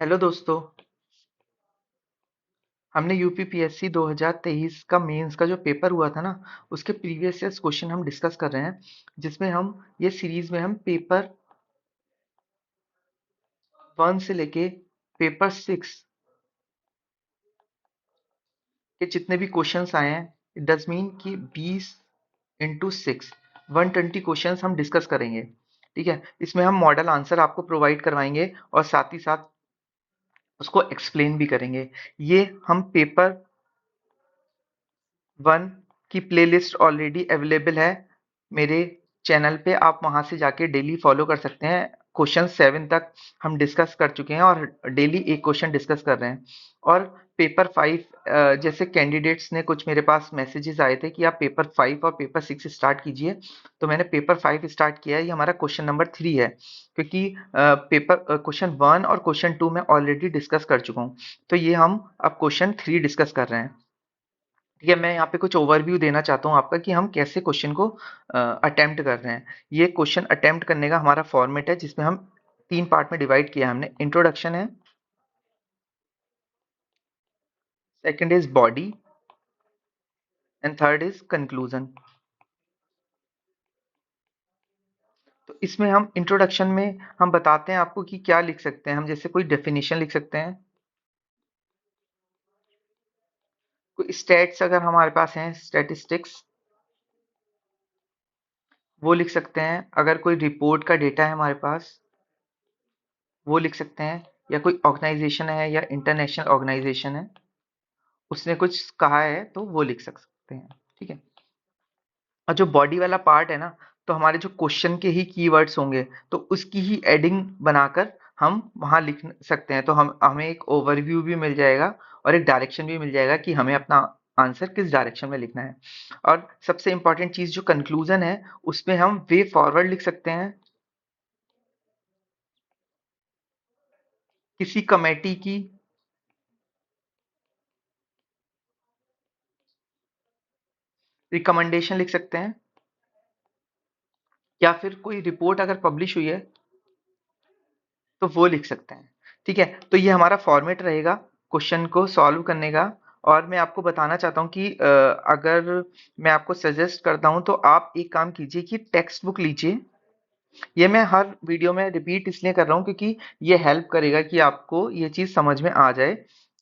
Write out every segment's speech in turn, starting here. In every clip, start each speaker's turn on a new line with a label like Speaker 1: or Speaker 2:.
Speaker 1: Hello दोस्तों। हमने UPPSC 2023 का मेंस का जो पेपर हुआ था ना, उसके प्रीवियस ईयर्स क्वेश्चन हम डिस्कस कर रहे हैं, जिसमें हम ये सीरीज में हम पेपर 1 से लेके पेपर 6 के जितने भी क्वेश्चंस आए हैं, इट डज मीन कि 20 इंटू 6 120 क्वेश्चंस हम डिस्कस करेंगे। ठीक है, इसमें हम मॉडल आंसर आपको प्रोवाइड करवाएंगे और साथ ही साथ उसको एक्सप्लेन भी करेंगे। ये हम पेपर 1 की प्लेलिस्ट ऑलरेडी अवेलेबल है मेरे चैनल पे, आप वहां से जाके डेली फॉलो कर सकते हैं। क्वेश्चन 7 तक हम डिस्कस कर चुके हैं और डेली एक क्वेश्चन डिस्कस कर रहे हैं। और पेपर 5 जैसे कैंडिडेट्स ने कुछ मेरे पास मैसेजेस आए थे कि आप पेपर 5 और पेपर 6 स्टार्ट कीजिए, तो मैंने पेपर 5 स्टार्ट किया है। ये हमारा क्वेश्चन नंबर 3 है, क्योंकि पेपर क्वेश्चन 1 और क्वेश्चन 2 मैं ऑलरेडी डिस्कस कर चुका हूँ, तो ये हम अब क्वेश्चन 3 डिस्कस कर रहे हैं। ठीक है, मैं यहाँ पे कुछ ओवरव्यू देना चाहता हूँ आपका कि हम कैसे क्वेश्चन को अटेम्प्ट कर रहे हैं। ये क्वेश्चन अटेम्प्ट करने का हमारा फॉर्मेट है, जिसमें हम 3 पार्ट में डिवाइड किया है हमने। इंट्रोडक्शन है, second is body and third is conclusion. तो इसमें हम इंट्रोडक्शन में हम बताते हैं आपको कि क्या लिख सकते हैं हम, जैसे कोई डेफिनेशन लिख सकते हैं, कोई स्टैट्स अगर हमारे पास हैं, स्टैटिस्टिक्स वो लिख सकते हैं। अगर कोई रिपोर्ट का डेटा है हमारे पास, वो लिख सकते हैं। या कोई ऑर्गेनाइजेशन है या इंटरनेशनल ऑर्गेनाइजेशन है, उसने कुछ कहा है, तो वो लिख सकते हैं। ठीक है, और जो बॉडी वाला पार्ट है ना, तो हमारे जो क्वेश्चन के ही कीवर्ड्स होंगे, तो उसकी ही एडिंग बनाकर हम वहां लिख सकते हैं। तो हम हमें एक ओवरव्यू भी मिल जाएगा और एक डायरेक्शन भी मिल जाएगा कि हमें अपना आंसर किस डायरेक्शन में लिखना है। और सबसे इंपॉर्टेंट चीज जो कंक्लूजन है, उसमें हम वे फॉरवर्ड लिख सकते हैं, किसी कमेटी की रिकमेंडेशन लिख सकते हैं, या फिर कोई रिपोर्ट अगर पब्लिश हुई है तो वो लिख सकते हैं। ठीक है, तो ये हमारा फॉर्मेट रहेगा क्वेश्चन को सॉल्व करने का। और मैं आपको बताना चाहता हूँ कि अगर मैं आपको सजेस्ट करता हूँ, तो आप एक काम कीजिए कि टेक्स्ट बुक लीजिए। ये मैं हर वीडियो में रिपीट इसलिए कर रहा हूँ, क्योंकि ये हेल्प करेगा कि आपको ये चीज़ समझ में आ जाए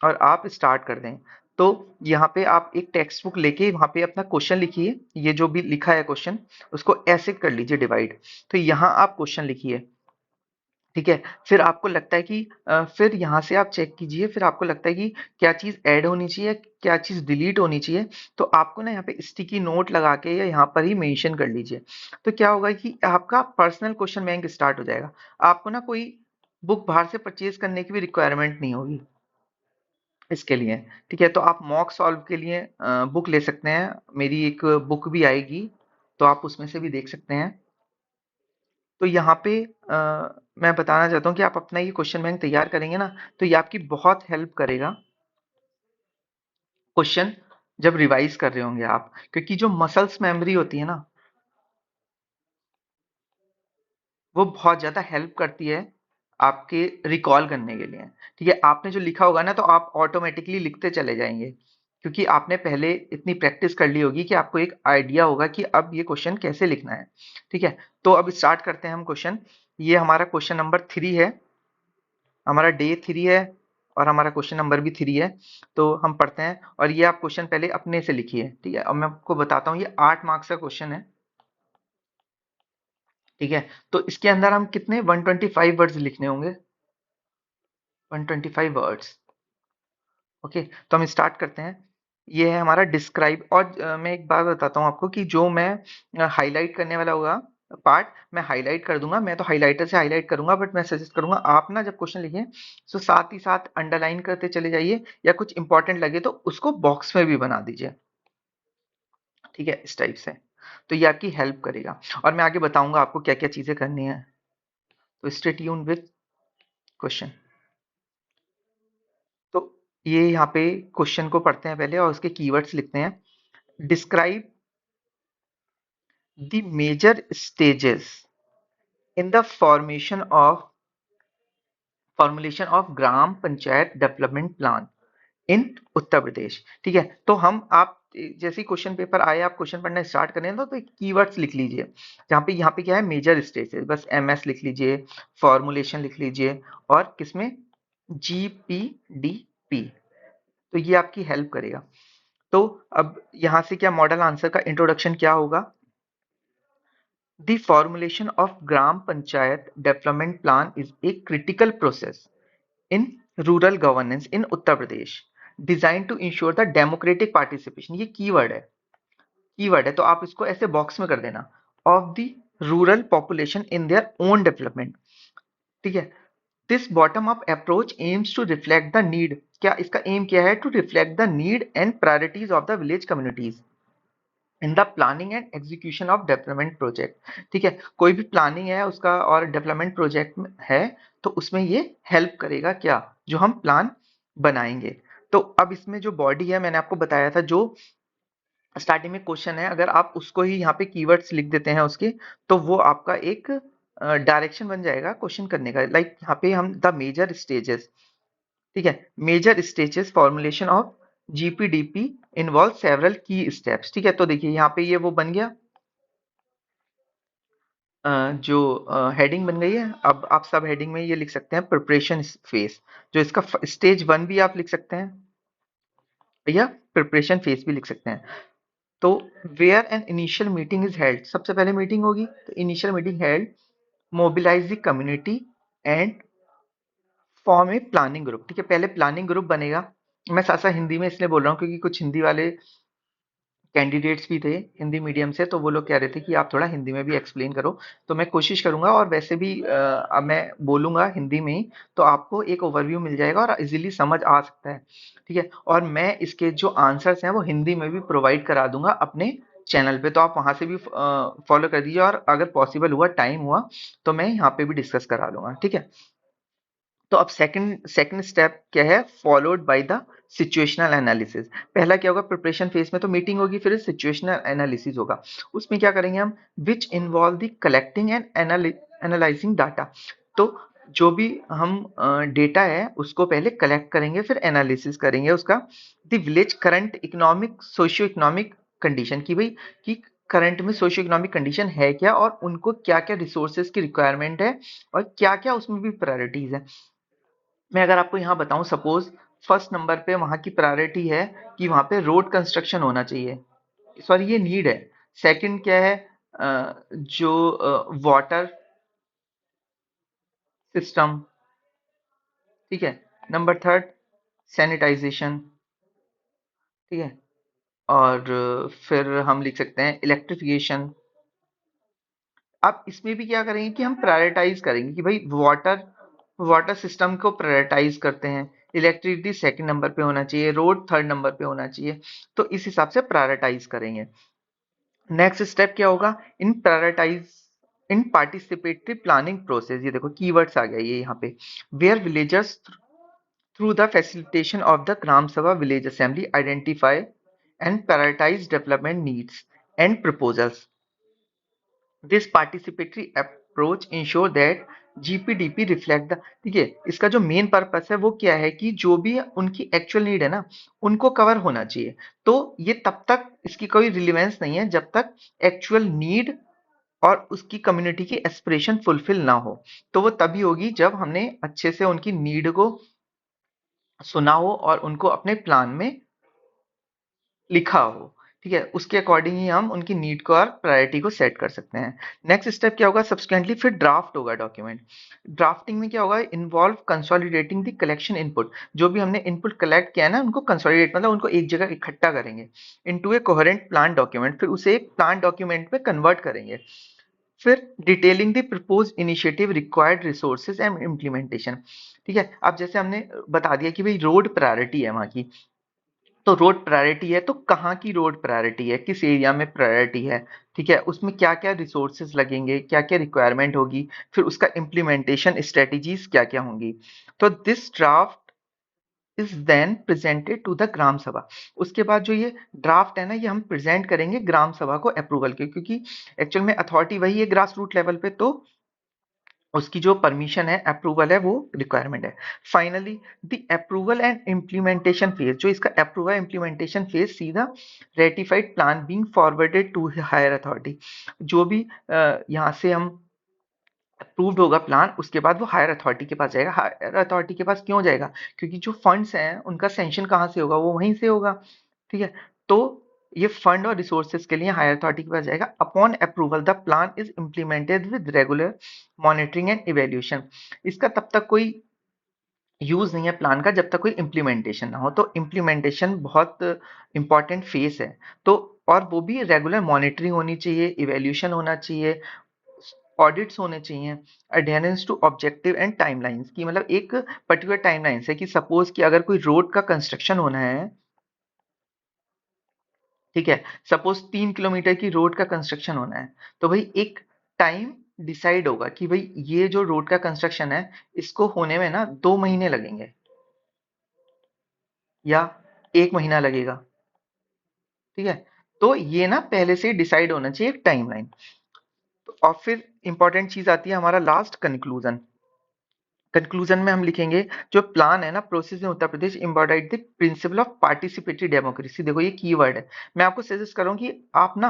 Speaker 1: और आप स्टार्ट कर दें। तो यहाँ पे आप एक टेक्स्ट बुक लेके वहाँ पे अपना क्वेश्चन लिखिए। ये जो भी लिखा है क्वेश्चन, उसको ऐसे कर लीजिए डिवाइड। तो यहाँ आप क्वेश्चन लिखिए। ठीक है, फिर आपको लगता है कि फिर यहाँ से आप चेक कीजिए, फिर आपको लगता है कि क्या चीज़ ऐड होनी चाहिए, क्या चीज़ डिलीट होनी चाहिए, तो आपको ना यहाँ पे स्टिकी नोट लगा के या यहाँ पर ही मेंशन कर लीजिए। तो क्या होगा कि आपका पर्सनल क्वेश्चन बैंक स्टार्ट हो जाएगा। आपको ना कोई बुक बाहर से परचेज करने की भी रिक्वायरमेंट नहीं होगी इसके लिए। ठीक है, तो आप मॉक सॉल्व के लिए बुक ले सकते हैं। मेरी एक बुक भी आएगी, तो आप उसमें से भी देख सकते हैं। तो यहाँ पे मैं बताना चाहता हूँ कि आप अपना ये क्वेश्चन बैंक तैयार करेंगे ना, तो ये आपकी बहुत हेल्प करेगा क्वेश्चन जब रिवाइज कर रहे होंगे आप, क्योंकि जो मसल्स मेमोरी होती है ना, वो बहुत ज़्यादा हेल्प करती है आपके रिकॉल करने के लिए। ठीक है, आपने जो लिखा होगा ना, तो आप ऑटोमेटिकली लिखते चले जाएंगे, क्योंकि आपने पहले इतनी प्रैक्टिस कर ली होगी कि आपको एक आइडिया होगा कि अब ये क्वेश्चन कैसे लिखना है। ठीक है, तो अब स्टार्ट करते हैं हम क्वेश्चन। ये हमारा क्वेश्चन नंबर 3 है, हमारा डे 3 है, और हमारा क्वेश्चन नंबर भी 3 है। तो हम पढ़ते हैं, और ये आप क्वेश्चन पहले अपने से लिखिए। ठीक है, अब मैं आपको बताता हूँ, ये 8 मार्क्स का क्वेश्चन है। ठीक है, तो इसके अंदर हम कितने 125 वर्ड्स लिखने होंगे, 125 वर्ड्स। ओके, तो हम स्टार्ट करते हैं। ये है हमारा डिस्क्राइब। और मैं एक बात बताता हूँ आपको कि जो मैं हाईलाइट करने वाला होगा पार्ट, मैं हाईलाइट कर दूंगा। मैं तो हाईलाइटर से हाईलाइट करूंगा, बट मैं सजेस्ट करूंगा आप ना जब क्वेश्चन लिखें, तो साथ ही साथ अंडरलाइन करते चले जाइए, या कुछ इंपॉर्टेंट लगे तो उसको बॉक्स में भी बना दीजिए। ठीक है, इस टाइप से। तो ये आपकी हेल्प करेगा, और मैं आगे बताऊंगा आपको क्या क्या चीजें करनी है। तो स्टे ट्यून विद क्वेश्चन। तो ये यहाँ पे क्वेश्चन को पढ़ते हैं पहले और उसके कीवर्ड्स लिखते हैं। Describe the major stages in the formation of formulation of gram panchayat development plan in Uttar Pradesh. ठीक है, तो हम आप जैसे ही क्वेश्चन पेपर आए, आप क्वेश्चन पढ़ना स्टार्ट करें तो कीवर्ड्स लिख लीजिए। जहाँ पे यहाँ पे क्या है, मेजर स्टेजेस, बस एमएस लिख लीजिए, फॉर्मुलेशन लिख लीजिए, और किसमें, जीपीडीपी। तो ये आपकी हेल्प करेगा। तो अब यहाँ से क्या मॉडल आंसर का इंट्रोडक्शन क्या होगा, the formulation of gram panchayat development plan is a critical process in rural governance in Uttar Pradesh designed to ensure the democratic participation। ये कीवर्ड है तो आप इसको ऐसे बॉक्स में कर देना, of the rural population in their own development. ठीक है, this bottom up approach aims to reflect the need, क्या इसका एम क्या है, to reflect the need and priorities of the village communities in the planning and execution of development project. ठीक है, कोई भी प्लानिंग है उसका और डेवलपमेंट प्रोजेक्ट है तो उसमें ये हेल्प करेगा, क्या, जो हम प्लान बनाएंगे। तो अब इसमें जो बॉडी है मैंने आपको बताया था, जो स्टार्टिंग में क्वेश्चन है, अगर आप उसको ही यहाँ पे कीवर्ड्स लिख देते हैं उसके, तो वो आपका एक डायरेक्शन बन जाएगा क्वेश्चन करने का। लाइक यहाँ पे हम द मेजर स्टेजेस, ठीक है, major stages formulation of GPDP involve several key steps. ठीक है, तो देखिए यहाँ पे ये वो बन गया, जो हेडिंग बन गई है। अब आप सब हेडिंग में ये लिख सकते हैं प्रिपरेशन फेज, जो इसका स्टेज वन भी आप लिख सकते हैं या प्रिपरेशन फेज भी लिख सकते हैं। तो where an initial meeting is held, सबसे पहले मीटिंग होगी, तो initial meeting held, mobilise the community and form a planning group. ठीक है, पहले प्लानिंग ग्रुप बनेगा। मैं साथ साथ हिंदी में इसलिए बोल रहा हूँ क्योंकि कुछ हिंदी वाले कैंडिडेट्स भी थे हिंदी मीडियम से, तो वो लोग कह रहे थे कि आप थोड़ा हिंदी में भी एक्सप्लेन करो। तो मैं कोशिश करूंगा, और वैसे भी अब मैं बोलूंगा हिंदी में ही, तो आपको एक ओवरव्यू मिल जाएगा और इजीली समझ आ सकता है। ठीक है, और मैं इसके जो आंसर्स हैं वो हिंदी में भी प्रोवाइड करा दूंगा अपने चैनल पे, तो आप वहां से भी फॉलो कर दीजिए, और अगर पॉसिबल हुआ, टाइम हुआ, तो मैं यहाँ पे भी डिस्कस करा लूंगा। ठीक है, तो अब सेकंड सेकंड स्टेप क्या है, followed by the situational analysis. पहला क्या होगा, प्रिपरेशन फेज में तो मीटिंग होगी, फिर सिचुएशनल एनालिसिस होगा। उसमें क्या करेंगे हम, which involve the collecting and analysing data. तो जो भी हम डेटा है उसको पहले कलेक्ट करेंगे, फिर एनालिसिस करेंगे उसका। The village current economic socio economic condition, की भाई कि करंट में सोशियो इकोनॉमिक कंडीशन है क्या, और उनको क्या क्या रिसोर्सेज की रिक्वायरमेंट है, और क्या क्या उसमें भी प्रायोरिटीज है। मैं अगर आपको यहाँ बताऊं, सपोज फर्स्ट नंबर पे वहां की प्रायोरिटी है कि वहां पे रोड कंस्ट्रक्शन होना चाहिए, सॉरी ये नीड है। सेकंड क्या है, जो वाटर सिस्टम, ठीक है। नंबर थर्ड, सैनिटाइजेशन, ठीक है। और फिर हम लिख सकते हैं इलेक्ट्रिफिकेशन। अब इसमें भी क्या करेंगे कि हम प्रायोरिटाइज करेंगे कि भाई वाटर वाटर सिस्टम को प्रायोरिटाइज करते हैं, इलेक्ट्रिसिटी सेकंड नंबर पे होना चाहिए, रोड थर्ड नंबर पे होना चाहिए। तो इस हिसाब से प्रायोरिटाइज करेंगे। नेक्स्ट स्टेप क्या होगा, in prioritise in participatory planning process, ये देखो कीवर्ड्स आ गया ये यहाँ पे, where villagers through the facilitation of the gram sabha village assembly identify and prioritise development needs and proposals. This participatory approach ensure that GPDP reflect the, ठीक है, इसका जो मेन पर्पस है वो क्या है कि जो भी उनकी एक्चुअल नीड है ना, उनको कवर होना चाहिए। तो ये तब तक इसकी कोई रिलेवेंस नहीं है जब तक एक्चुअल नीड और उसकी कम्युनिटी की एस्पिरेशन फुलफिल ना हो। तो वो तभी होगी जब हमने अच्छे से उनकी नीड को सुना हो और उनको अपने प्लान में लिखा हो। ठीक है, उसके अकॉर्डिंग ही हम उनकी नीड को और प्रायोरिटी को सेट कर सकते हैं। नेक्स्ट स्टेप क्या होगा, सब्सिक्वेंटली फिर ड्राफ्ट होगा डॉक्यूमेंट। ड्राफ्टिंग में क्या होगा, involve consolidating the collection input, जो भी हमने इनपुट कलेक्ट किया है ना, उनको कंसोलिडेट मतलब उनको एक जगह इकट्ठा करेंगे, इनटू ए कोहेरेंट प्लान डॉक्यूमेंट, फिर उसे एक प्लान डॉक्यूमेंट में कन्वर्ट करेंगे। फिर detailing the propose initiative required resources and implementation. ठीक है, अब जैसे हमने बता दिया कि भाई रोड प्रायोरिटी है वहाँ की, तो रोड प्रायोरिटी है तो कहाँ की रोड प्रायोरिटी है, किस एरिया में प्रायोरिटी है, ठीक है, उसमें क्या क्या रिसोर्सेज लगेंगे, क्या क्या रिक्वायरमेंट होगी, फिर उसका इम्प्लीमेंटेशन स्ट्रेटजीज क्या क्या होंगी। तो this draft is then presented to the gram sabha. उसके बाद जो ये ड्राफ्ट है ना, ये हम प्रेजेंट करेंगे ग्राम सभा को अप्रूवल के, क्योंकि एक्चुअल में अथॉरिटी वही है ग्रास रूट लेवल पे, तो उसकी जो परमिशन है, अप्रूवल है, वो रिक्वायरमेंट है। Finally the approval and implementation phase, जो इसका अप्रूवल इम्प्लीमेंटेशन फेज सीधा ratified plan being forwarded to higher authority, जो भी यहाँ से हम अप्रूव्ड होगा प्लान, उसके बाद वो हायर अथॉरिटी के पास जाएगा। हायर अथॉरिटी के पास क्यों जाएगा? क्योंकि जो फंड्स हैं उनका सैंक्शन कहाँ से होगा? वो वहीं से होगा। ठीक है, तो ये फंड और रिसोर्सेज के लिए हायर अथॉरिटी के पास जाएगा। Upon approval the plan is implemented with regular monitoring and evaluation. इसका तब तक कोई यूज नहीं है प्लान का जब तक कोई इम्प्लीमेंटेशन ना हो। तो इम्प्लीमेंटेशन बहुत इंपॉर्टेंट फेस है। तो और वो भी रेगुलर मॉनिटरिंग होनी चाहिए, इवेल्यूशन होना चाहिए, ऑडिट्स होने चाहिए, अडेयरेंस टू ऑब्जेक्टिव एंड टाइमलाइंस की, मतलब एक पर्टिकुलर टाइमलाइंस है कि सपोज कि अगर कोई रोड का कंस्ट्रक्शन होना है, ठीक है, सपोज 3 किलोमीटर की रोड का कंस्ट्रक्शन होना है, तो भाई एक टाइम डिसाइड होगा कि भाई ये जो रोड का कंस्ट्रक्शन है, इसको होने में ना 2 महीने लगेंगे या 1 महीना लगेगा। ठीक है, तो ये ना पहले से डिसाइड होना चाहिए एक टाइमलाइन। और फिर इंपॉर्टेंट चीज आती है हमारा लास्ट, कंक्लूजन। कंक्लूजन में हम लिखेंगे जो प्लान है ना, process in Uttar Pradesh embodied the principle of participatory democracy. देखो ये कीवर्ड है। मैं आपको सजेस्ट कर रहा हूँ कि आप ना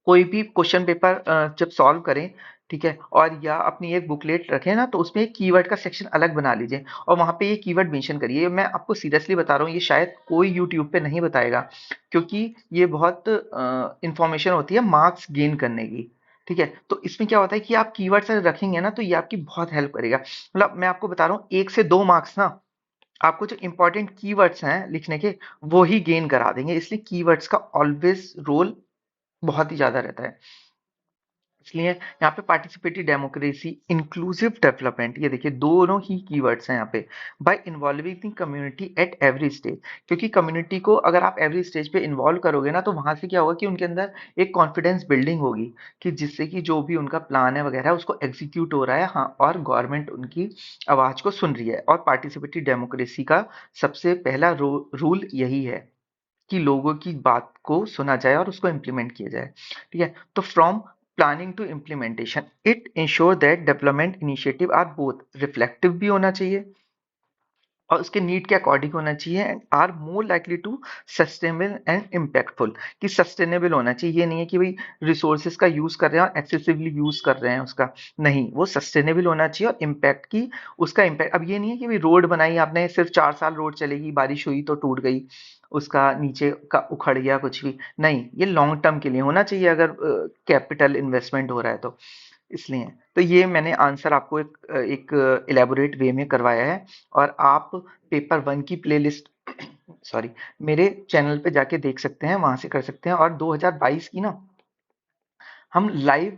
Speaker 1: कोई भी क्वेश्चन पेपर जब सॉल्व करें, ठीक है, और या अपनी एक बुकलेट रखें ना, तो उसमें एक कीवर्ड का सेक्शन अलग बना लीजिए और वहां पे ये कीवर्ड मेंशन करिए। मैं आपको सीरियसली बता रहा हूँ, ये शायद कोई यूट्यूब पे नहीं बताएगा, क्योंकि ये बहुत इंफॉर्मेशन होती है मार्क्स गेन करने की। ठीक है, तो इसमें क्या होता है कि आप कीवर्ड्स रखेंगे ना, तो ये आपकी बहुत हेल्प करेगा। मतलब मैं आपको बता रहा हूँ, 1 से 2 मार्क्स ना आपको जो इंपॉर्टेंट कीवर्ड्स हैं लिखने के, वो ही गेन करा देंगे। इसलिए कीवर्ड्स का ऑलवेज रोल बहुत ही ज्यादा रहता है। इसलिए यहाँ पे पार्टिसिपेटरी डेमोक्रेसी, इंक्लूसिव डेवलपमेंट, ये देखिए दोनों ही कीवर्ड्स हैं यहाँ पे। Bye involving the community at every stage, क्योंकि कम्युनिटी को अगर आप एवरी स्टेज पे इन्वॉल्व करोगे ना, तो वहां से क्या होगा कि उनके अंदर एक कॉन्फिडेंस बिल्डिंग होगी, कि जिससे कि जो भी उनका प्लान है वगैरह उसको एग्जीक्यूट हो रहा है, हाँ, और गवर्नमेंट उनकी आवाज को सुन रही है। और पार्टिसिपेटरी डेमोक्रेसी का सबसे पहला रूल यही है कि लोगों की बात को सुना जाए और उसको इम्प्लीमेंट किया जाए। ठीक है, तो from planning to implementation it ensure that development initiative are both reflective भी होना चाहिए और उसके नीड के अकॉर्डिंग होना चाहिए, and are more likely to sustainable and impactful. कि सस्टेनेबल होना चाहिए, ये नहीं है कि भाई रिसोर्सेज का यूज कर रहे हैं और एक्सेसिवली यूज कर रहे हैं उसका, नहीं, वो सस्टेनेबल होना चाहिए। और इम्पैक्ट की, उसका इम्पैक्ट, अब ये नहीं है कि भाई रोड बनाई आपने, सिर्फ 4 साल रोड चलेगी, बारिश हुई तो टूट गई, उसका नीचे का उखड़ गया, कुछ भी नहीं, ये लॉन्ग टर्म के लिए होना चाहिए अगर कैपिटल इन्वेस्टमेंट हो रहा है तो। इसलिए तो ये मैंने आंसर आपको एक इलेबोरेट वे में करवाया है। और आप पेपर 1 की प्लेलिस्ट सॉरी, मेरे चैनल पे जाके देख सकते हैं, वहां से कर सकते हैं। और 2022 की ना हम लाइव